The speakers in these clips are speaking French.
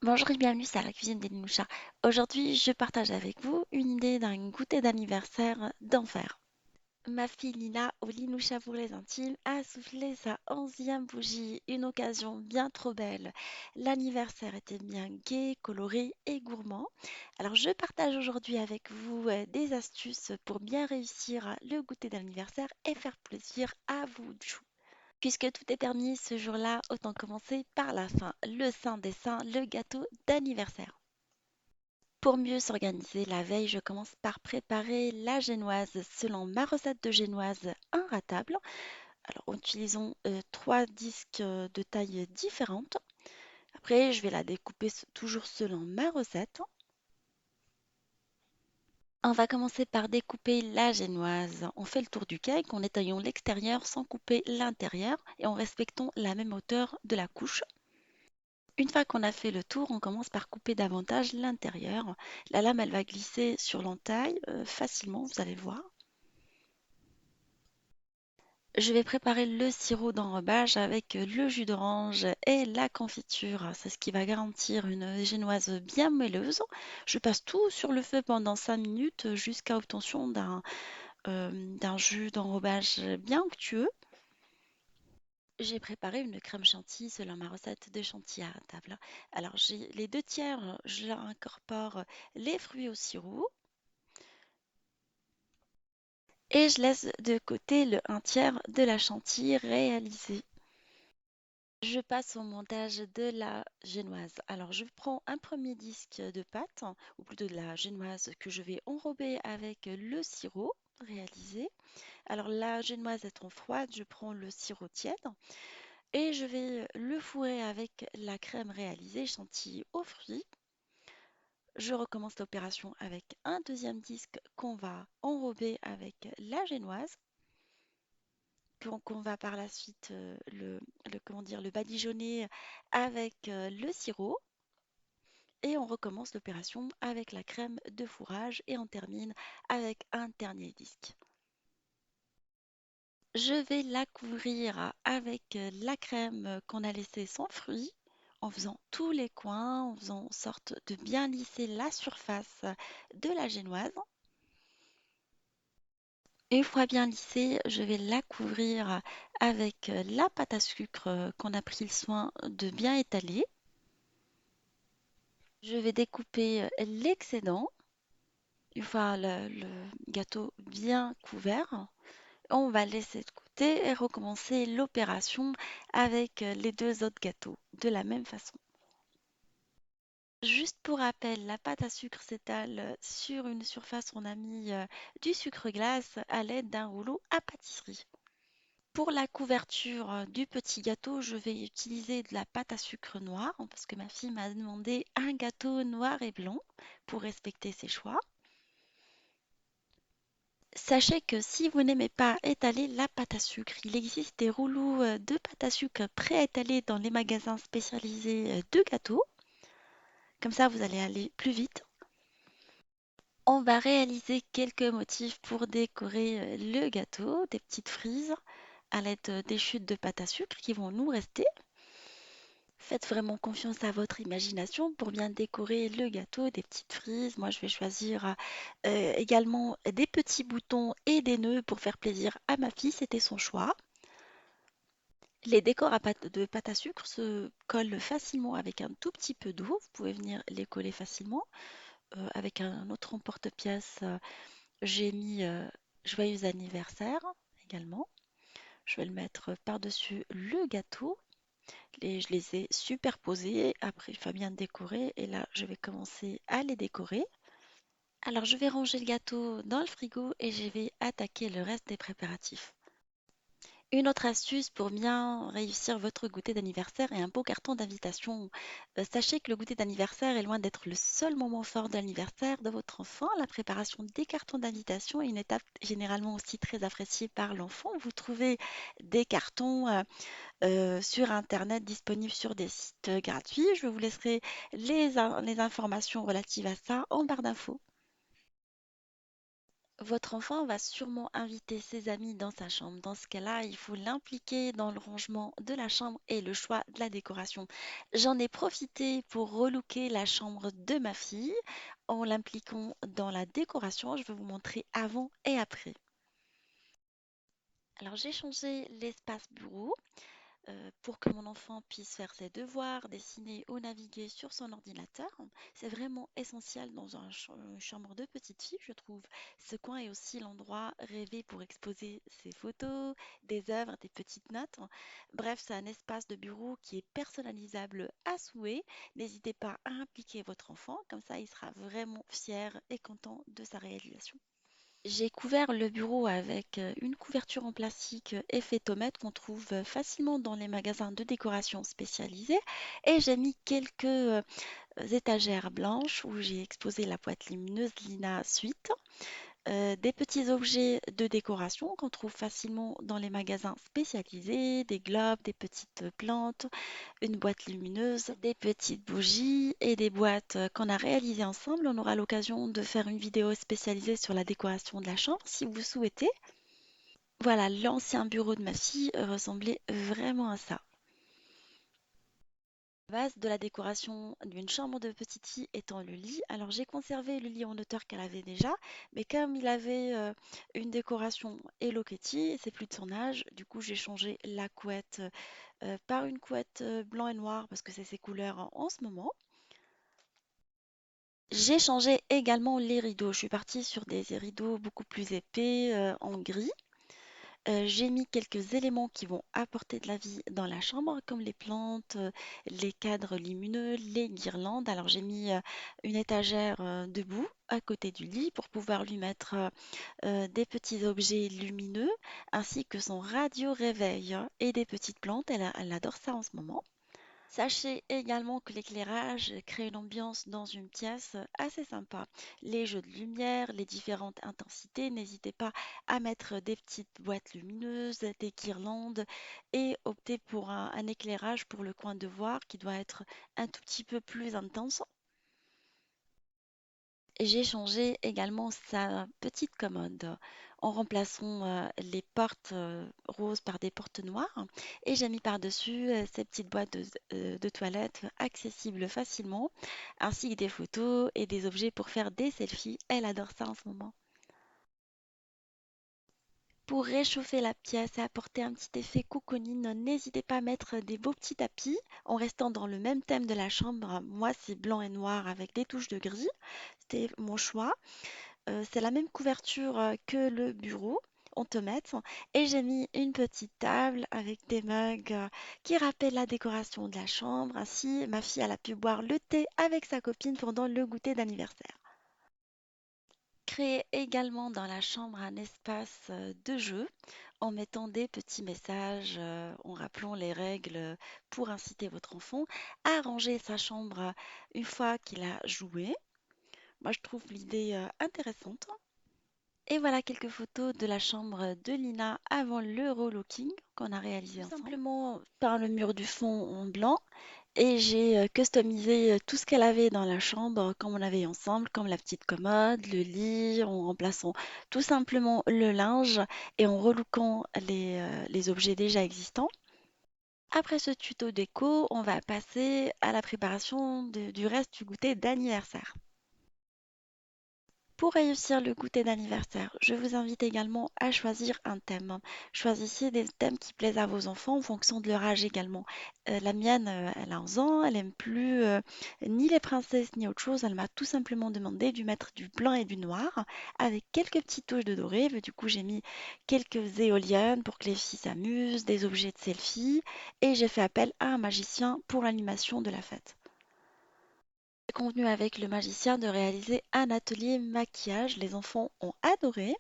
Bonjour et bienvenue à la cuisine des Linoucha. Aujourd'hui, je partage avec vous une idée d'un goûter d'anniversaire d'enfer. Ma fille Lila, au Linoucha pour les intimes, a soufflé sa 11e bougie, une occasion bien trop belle. L'anniversaire était bien gai, coloré et gourmand. Alors, je partage aujourd'hui avec vous des astuces pour bien réussir le goûter d'anniversaire et faire plaisir à vous. Puisque tout est permis ce jour-là, autant commencer par la fin. Le saint des saints, le gâteau d'anniversaire. Pour mieux s'organiser la veille, je commence par préparer la génoise selon ma recette de génoise inratable. Alors, utilisons trois disques de taille différente. Après, je vais la découper toujours selon ma recette. On va commencer par découper la génoise. On fait le tour du cake en étayant l'extérieur sans couper l'intérieur et en respectant la même hauteur de la couche. Une fois qu'on a fait le tour, on commence par couper davantage l'intérieur. La lame, elle va glisser sur l'entaille facilement, vous allez le voir. Je vais préparer le sirop d'enrobage avec le jus d'orange et la confiture. C'est ce qui va garantir une génoise bien moelleuse. Je passe tout sur le feu pendant 5 minutes jusqu'à obtention d'un jus d'enrobage bien onctueux. J'ai préparé une crème chantilly selon ma recette de chantilly à table. Alors, j'ai les deux tiers, je leur incorpore les fruits au sirop et je laisse de côté le un tiers de la chantilly réalisée. Je passe au montage de la génoise. Alors, je prends un premier disque de pâte, ou plutôt de la génoise que je vais enrober avec le sirop réalisé. Alors, la génoise étant froide, je prends le sirop tiède et je vais le fourrer avec la crème réalisée chantilly aux fruits. Je recommence l'opération avec un deuxième disque qu'on va enrober avec la génoise, qu'on va par la suite comment dire, le badigeonner avec le sirop. Et on recommence l'opération avec la crème de fourrage et on termine avec un dernier disque. Je vais la couvrir avec la crème qu'on a laissée sans fruits, en faisant tous les coins, en faisant en sorte de bien lisser la surface de la génoise. Une fois bien lissée, je vais la couvrir avec la pâte à sucre qu'on a pris le soin de bien étaler. Je vais découper l'excédent. Une fois le gâteau bien couvert, on va laisser de côté et recommencer l'opération avec les deux autres gâteaux de la même façon. Juste pour rappel, la pâte à sucre s'étale sur une surface, on a mis du sucre glace à l'aide d'un rouleau à pâtisserie. Pour la couverture du petit gâteau, je vais utiliser de la pâte à sucre noire parce que ma fille m'a demandé un gâteau noir et blanc pour respecter ses choix. Sachez que si vous n'aimez pas étaler la pâte à sucre, il existe des rouleaux de pâte à sucre préétalés dans les magasins spécialisés de gâteaux. Comme ça, vous allez aller plus vite. On va réaliser quelques motifs pour décorer le gâteau, des petites frises à l'aide des chutes de pâte à sucre qui vont nous rester. Faites vraiment confiance à votre imagination pour bien décorer le gâteau, des petites frises. Moi, je vais choisir également des petits boutons et des nœuds pour faire plaisir à ma fille. C'était son choix. Les décors de pâte à sucre se collent facilement avec un tout petit peu d'eau. Vous pouvez venir les coller facilement. Avec un autre emporte-pièce, j'ai mis Joyeux anniversaire également. Je vais le mettre par-dessus le gâteau. Je les ai superposés. Après, il faut bien décorer. Et là, je vais commencer à les décorer. Alors, je vais ranger le gâteau dans le frigo et je vais attaquer le reste des préparatifs. Une autre astuce pour bien réussir votre goûter d'anniversaire est un beau carton d'invitation. Sachez que le goûter d'anniversaire est loin d'être le seul moment fort de l'anniversaire de votre enfant. La préparation des cartons d'invitation est une étape généralement aussi très appréciée par l'enfant. Vous trouvez des cartons sur Internet disponibles sur des sites gratuits. Je vous laisserai les informations relatives à ça en barre d'infos. Votre enfant va sûrement inviter ses amis dans sa chambre. Dans ce cas-là, il faut l'impliquer dans le rangement de la chambre et le choix de la décoration. J'en ai profité pour relooker la chambre de ma fille en l'impliquant dans la décoration. Je vais vous montrer avant et après. Alors, j'ai changé l'espace bureau pour que mon enfant puisse faire ses devoirs, dessiner ou naviguer sur son ordinateur. C'est vraiment essentiel dans une chambre de petite fille, je trouve. Ce coin est aussi l'endroit rêvé pour exposer ses photos, des œuvres, des petites notes. Bref, c'est un espace de bureau qui est personnalisable à souhait. N'hésitez pas à impliquer votre enfant, comme ça il sera vraiment fier et content de sa réalisation. J'ai couvert le bureau avec une couverture en plastique effet tomate qu'on trouve facilement dans les magasins de décoration spécialisés et j'ai mis quelques étagères blanches où j'ai exposé la boîte lumineuse Lina Suite, des petits objets de décoration qu'on trouve facilement dans les magasins spécialisés, des globes, des petites plantes, une boîte lumineuse, des petites bougies et des boîtes qu'on a réalisées ensemble. On aura l'occasion de faire une vidéo spécialisée sur la décoration de la chambre si vous souhaitez. Voilà, l'ancien bureau de ma fille ressemblait vraiment à ça. La base de la décoration d'une chambre de petite fille étant le lit. Alors j'ai conservé le lit en hauteur qu'elle avait déjà, mais comme il avait une décoration Hello Kitty, c'est plus de son âge, du coup j'ai changé la couette par une couette blanc et noir parce que c'est ses couleurs en ce moment. J'ai changé également les rideaux. Je suis partie sur des rideaux beaucoup plus épais en gris. J'ai mis quelques éléments qui vont apporter de la vie dans la chambre, comme les plantes, les cadres lumineux, les guirlandes. Alors j'ai mis une étagère debout à côté du lit pour pouvoir lui mettre des petits objets lumineux, ainsi que son radio réveil et des petites plantes. Elle adore ça en ce moment. Sachez également que l'éclairage crée une ambiance dans une pièce assez sympa. Les jeux de lumière, les différentes intensités, n'hésitez pas à mettre des petites boîtes lumineuses, des guirlandes et optez pour un éclairage pour le coin de voir qui doit être un tout petit peu plus intense. J'ai changé également sa petite commode en remplaçant les portes roses par des portes noires et j'ai mis par-dessus ces petites boîtes de toilette accessibles facilement ainsi que des photos et des objets pour faire des selfies. Elle adore ça en ce moment. Pour réchauffer la pièce et apporter un petit effet cocooning, n'hésitez pas à mettre des beaux petits tapis en restant dans le même thème de la chambre. Moi, c'est blanc et noir avec des touches de gris. C'était mon choix. C'est la même couverture que le bureau en tomate et j'ai mis une petite table avec des mugs qui rappellent la décoration de la chambre. Ainsi, ma fille elle a pu boire le thé avec sa copine pendant le goûter d'anniversaire. Créez également dans la chambre un espace de jeu en mettant des petits messages, en rappelant les règles pour inciter votre enfant à ranger sa chambre une fois qu'il a joué. Moi, je trouve l'idée intéressante. Et voilà quelques photos de la chambre de Lina avant le relooking qu'on a réalisé ensemble. Simplement peint le mur du fond en blanc et j'ai customisé tout ce qu'elle avait dans la chambre comme on avait ensemble, comme la petite commode, le lit, en remplaçant tout simplement le linge et en relookant les objets déjà existants. Après ce tuto déco, on va passer à la préparation du reste du goûter d'anniversaire. Pour réussir le goûter d'anniversaire, je vous invite également à choisir un thème. Choisissez des thèmes qui plaisent à vos enfants en fonction de leur âge également. La mienne, elle a 11 ans, elle aime plus ni les princesses ni autre chose. Elle m'a tout simplement demandé de lui mettre du blanc et du noir avec quelques petites touches de doré. Du coup, j'ai mis quelques éoliennes pour que les filles s'amusent, des objets de selfie et j'ai fait appel à un magicien pour l'animation de la fête. J'ai convenu avec le magicien de réaliser un atelier maquillage. Les enfants ont adoré.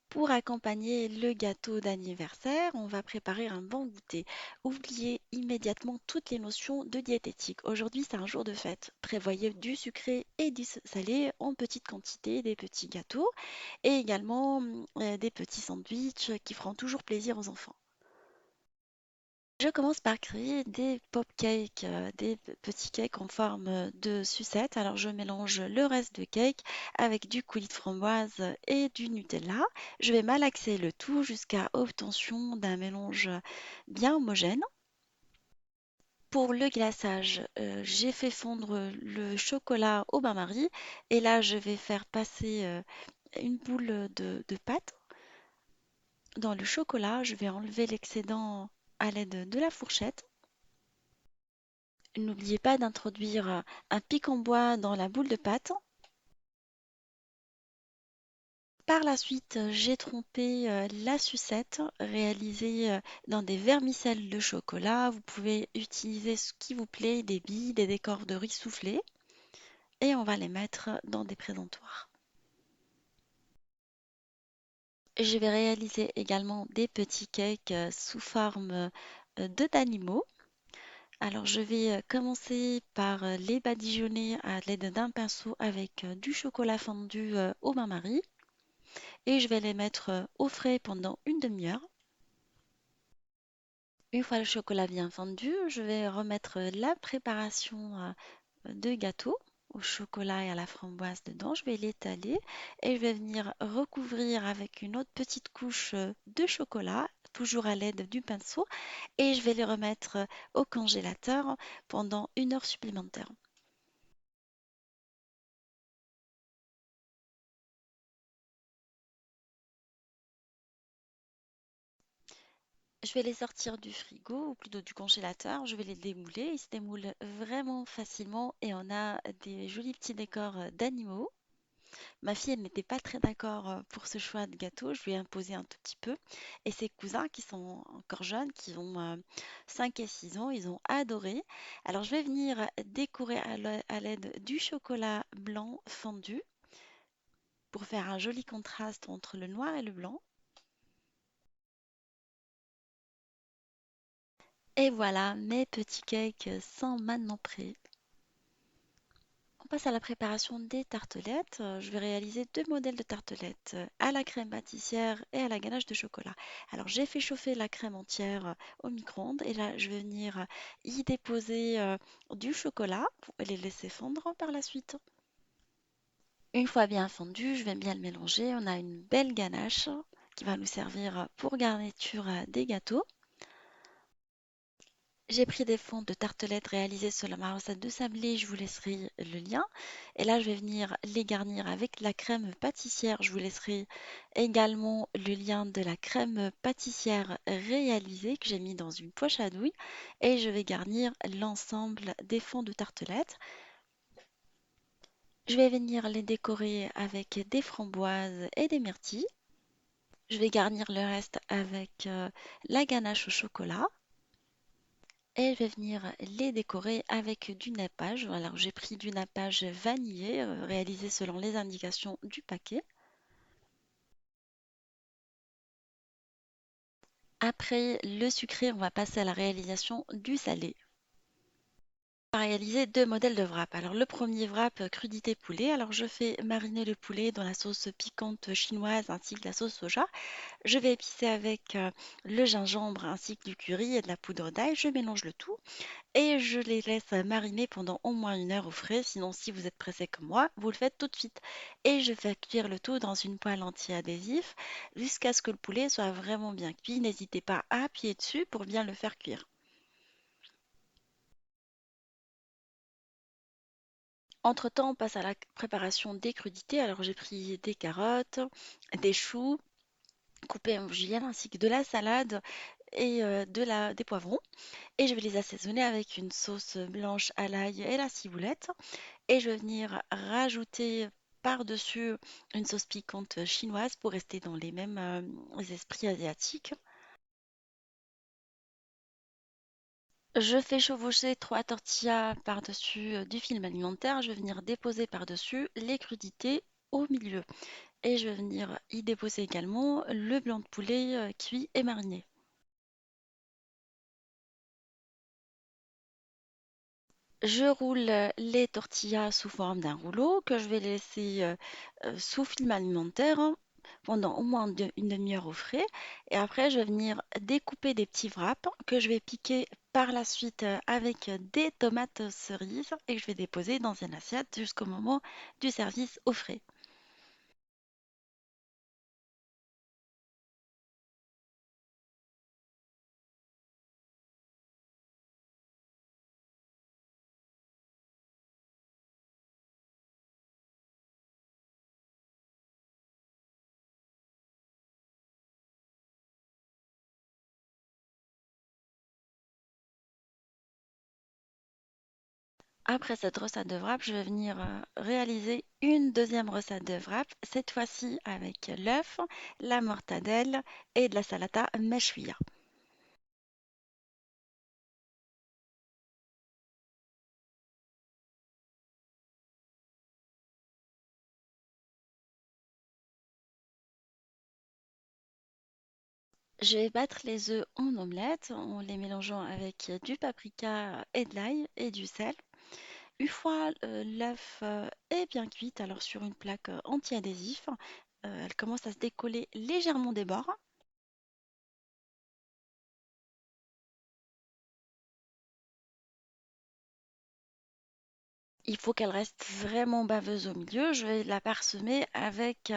Pour accompagner le gâteau d'anniversaire, on va préparer un bon goûter. Oubliez immédiatement toutes les notions de diététique. Aujourd'hui, c'est un jour de fête. Prévoyez du sucré et du salé en petite quantité, des petits gâteaux et également des petits sandwichs qui feront toujours plaisir aux enfants. Je commence par créer des pop cakes, des petits cakes en forme de sucette. Alors je mélange le reste de cake avec du coulis de framboise et du Nutella. Je vais malaxer le tout jusqu'à obtention d'un mélange bien homogène. Pour le glaçage, j'ai fait fondre le chocolat au bain-marie et là je vais faire passer une boule de pâte dans le chocolat. Je vais enlever l'excédent à l'aide de la fourchette. N'oubliez pas d'introduire un pic en bois dans la boule de pâte. Par la suite, j'ai trompé la sucette réalisée dans des vermicelles de chocolat. Vous pouvez utiliser ce qui vous plaît, des billes, des décors de riz soufflé, et on va les mettre dans des présentoirs. Je vais réaliser également des petits cakes sous forme d'œufs d'animaux. Alors, je vais commencer par les badigeonner à l'aide d'un pinceau avec du chocolat fondu au bain-marie et je vais les mettre au frais pendant une demi-heure. Une fois le chocolat bien fondu, je vais remettre la préparation de gâteau au chocolat et à la framboise dedans. Je vais l'étaler et je vais venir recouvrir avec une autre petite couche de chocolat, toujours à l'aide du pinceau, et je vais les remettre au congélateur pendant une heure supplémentaire. Je vais les sortir du frigo, ou plutôt du congélateur. Je vais les démouler. Ils se démoulent vraiment facilement et on a des jolis petits décors d'animaux. Ma fille, elle n'était pas très d'accord pour ce choix de gâteau. Je lui ai imposé un tout petit peu. Et ses cousins, qui sont encore jeunes, qui ont 5 et 6 ans, ils ont adoré. Alors, je vais venir décorer à l'aide du chocolat blanc fondu pour faire un joli contraste entre le noir et le blanc. Et voilà, mes petits cakes sont maintenant prêts. On passe à la préparation des tartelettes. Je vais réaliser deux modèles de tartelettes à la crème pâtissière et à la ganache de chocolat. Alors j'ai fait chauffer la crème entière au micro-ondes et là je vais venir y déposer du chocolat pour les laisser fondre par la suite. Une fois bien fondu, je vais bien le mélanger. On a une belle ganache qui va nous servir pour garniture des gâteaux. J'ai pris des fonds de tartelettes réalisées sur ma recette de sablé, je vous laisserai le lien. Et là, je vais venir les garnir avec la crème pâtissière. Je vous laisserai également le lien de la crème pâtissière réalisée que j'ai mis dans une poche à douille. Et je vais garnir l'ensemble des fonds de tartelettes. Je vais venir les décorer avec des framboises et des myrtilles. Je vais garnir le reste avec la ganache au chocolat. Et je vais venir les décorer avec du nappage. Alors j'ai pris du nappage vanillé réalisé selon les indications du paquet. Après le sucré, on va passer à la réalisation du salé. On va réaliser deux modèles de wrap. Alors le premier wrap crudité poulet. Alors je fais mariner le poulet dans la sauce piquante chinoise ainsi que la sauce soja. Je vais épicer avec le gingembre ainsi que du curry et de la poudre d'ail. Je mélange le tout. Et je les laisse mariner pendant au moins une heure au frais. Sinon, si vous êtes pressé comme moi, vous le faites tout de suite. Et je fais cuire le tout dans une poêle anti-adhésif jusqu'à ce que le poulet soit vraiment bien cuit. N'hésitez pas à appuyer dessus pour bien le faire cuire. Entre-temps, on passe à la préparation des crudités. Alors, j'ai pris des carottes, des choux coupés en julienne ainsi que de la salade et des poivrons. Et je vais les assaisonner avec une sauce blanche à l'ail et la ciboulette. Et je vais venir rajouter par-dessus une sauce piquante chinoise pour rester dans les mêmes esprits asiatiques. Je fais chevaucher trois tortillas par-dessus du film alimentaire. Je vais venir déposer par-dessus les crudités au milieu. Et je vais venir y déposer également le blanc de poulet cuit et mariné. Je roule les tortillas sous forme d'un rouleau que je vais laisser sous film alimentaire pendant au moins une demi-heure au frais. Et après, je vais venir découper des petits wraps que je vais piquer par la suite avec des tomates cerises et que je vais déposer dans une assiette jusqu'au moment du service au frais. Après cette recette de wrap, je vais venir réaliser une deuxième recette de wrap, cette fois-ci avec l'œuf, la mortadelle et de la salata meshwia. Je vais battre les œufs en omelette en les mélangeant avec du paprika et de l'ail et du sel. Une fois l'œuf est bien cuit, alors sur une plaque anti-adhésif, elle commence à se décoller légèrement des bords. Il faut qu'elle reste vraiment baveuse au milieu. Je vais la parsemer avec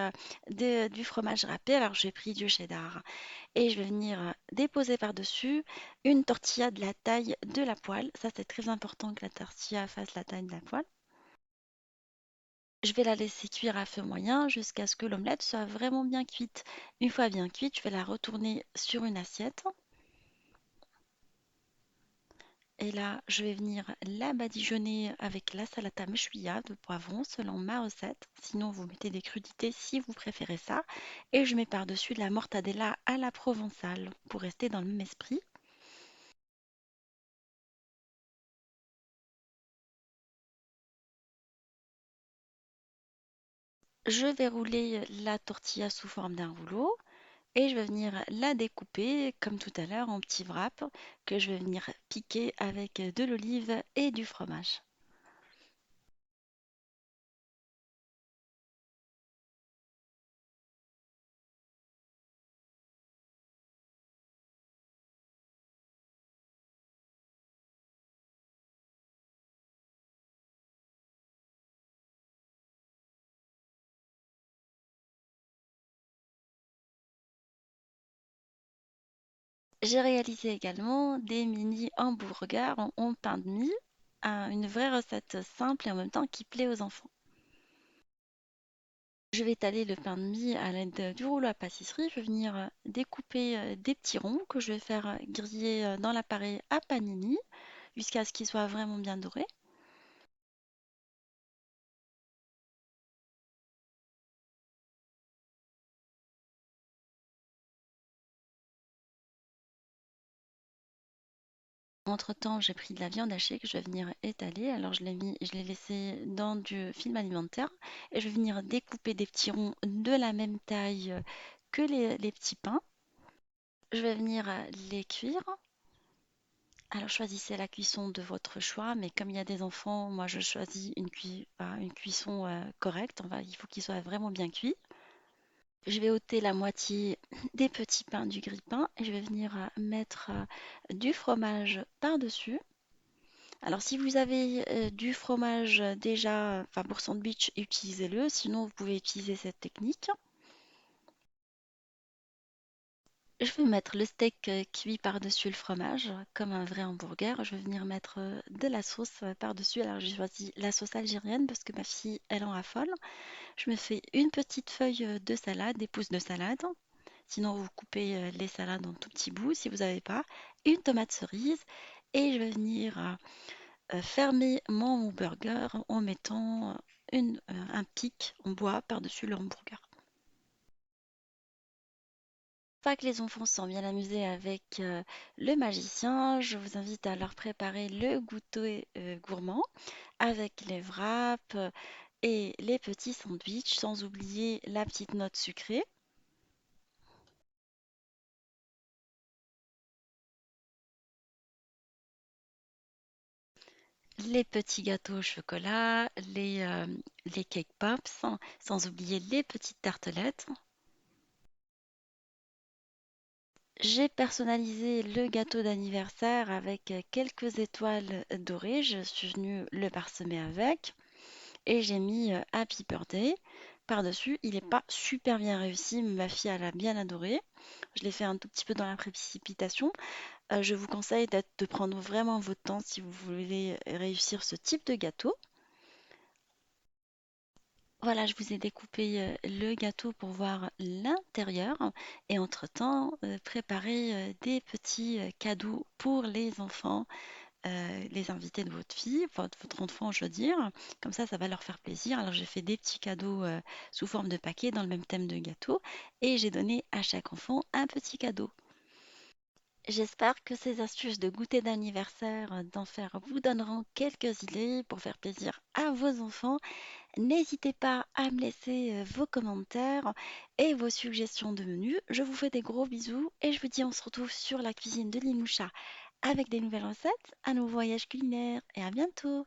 du fromage râpé. Alors j'ai pris du cheddar et je vais venir déposer par-dessus une tortilla de la taille de la poêle. Ça, c'est très important que la tortilla fasse la taille de la poêle. Je vais la laisser cuire à feu moyen jusqu'à ce que l'omelette soit vraiment bien cuite. Une fois bien cuite, je vais la retourner sur une assiette. Et là, je vais venir la badigeonner avec la salata mechouilla de poivron selon ma recette. Sinon, vous mettez des crudités si vous préférez ça. Et je mets par-dessus de la mortadella à la provençale pour rester dans le même esprit. Je vais rouler la tortilla sous forme d'un rouleau et je vais venir la découper comme tout à l'heure en petits wraps que je vais venir piquer avec de l'olive et du fromage. J'ai réalisé également des mini hamburgers en pain de mie, une vraie recette simple et en même temps qui plaît aux enfants. Je vais étaler le pain de mie à l'aide du rouleau à pâtisserie. Je vais venir découper des petits ronds que je vais faire griller dans l'appareil à panini jusqu'à ce qu'ils soient vraiment bien dorés. Entre-temps, j'ai pris de la viande hachée que je vais venir étaler. Alors je l'ai laissé dans du film alimentaire et je vais venir découper des petits ronds de la même taille que les petits pains. Je vais venir les cuire. Alors choisissez la cuisson de votre choix, mais comme il y a des enfants, moi je choisis une cuisson correcte. Il faut qu'ils soient vraiment bien cuits. Je vais ôter la moitié des petits pains du grille-pain et je vais venir mettre du fromage par-dessus. Alors si vous avez du fromage déjà, enfin pour sandwich, utilisez-le. Sinon, vous pouvez utiliser cette technique. Je vais mettre le steak cuit par-dessus le fromage, comme un vrai hamburger. Je vais venir mettre de la sauce par-dessus. Alors j'ai choisi la sauce algérienne parce que ma fille, elle en raffole. Je me fais une petite feuille de salade, des pousses de salade. Sinon, vous coupez les salades en tout petits bouts si vous n'avez pas. Une tomate cerise. Et je vais venir fermer mon hamburger en mettant un pic en bois par-dessus le hamburger. Fois que les enfants sont bien amusés avec le magicien, je vous invite à leur préparer le goûter gourmand avec les wraps et les petits sandwichs, sans oublier la petite note sucrée. Les petits gâteaux au chocolat, les cake pops, sans oublier les petites tartelettes. J'ai personnalisé le gâteau d'anniversaire avec quelques étoiles dorées. Je suis venue le parsemer avec et j'ai mis Happy Birthday par-dessus. Il n'est pas super bien réussi, mais ma fille elle a bien adoré. Je l'ai fait un tout petit peu dans la précipitation. Je vous conseille de prendre vraiment votre temps si vous voulez réussir ce type de gâteau. Voilà, je vous ai découpé le gâteau pour voir l'intérieur et entre-temps, préparez des petits cadeaux pour les enfants, les invités de votre fille, enfin de votre enfant, je veux dire. Comme ça va leur faire plaisir. Alors, j'ai fait des petits cadeaux sous forme de paquets dans le même thème de gâteau et j'ai donné à chaque enfant un petit cadeau. J'espère que ces astuces de goûter d'anniversaire, d'enfer, vous donneront quelques idées pour faire plaisir à vos enfants. N'hésitez pas à me laisser vos commentaires et vos suggestions de menus. Je vous fais des gros bisous et je vous dis on se retrouve sur la cuisine de Linoucha avec des nouvelles recettes, un nouveau voyage culinaire et à bientôt.